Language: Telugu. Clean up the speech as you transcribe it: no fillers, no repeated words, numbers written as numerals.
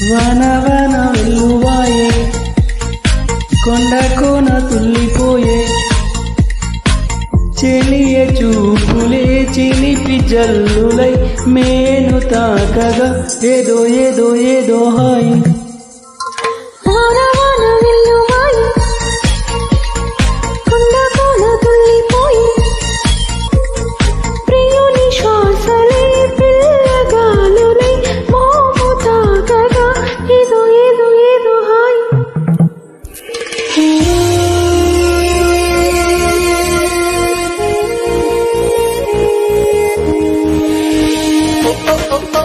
వన వన వెల్లువాయే కొండ కోన తుల్లిపోయే చెలియ చూపులే చిలిపి జల్లులై మేను తాకగా ఏదో ఏదో ఏదో హాయి oh, oh.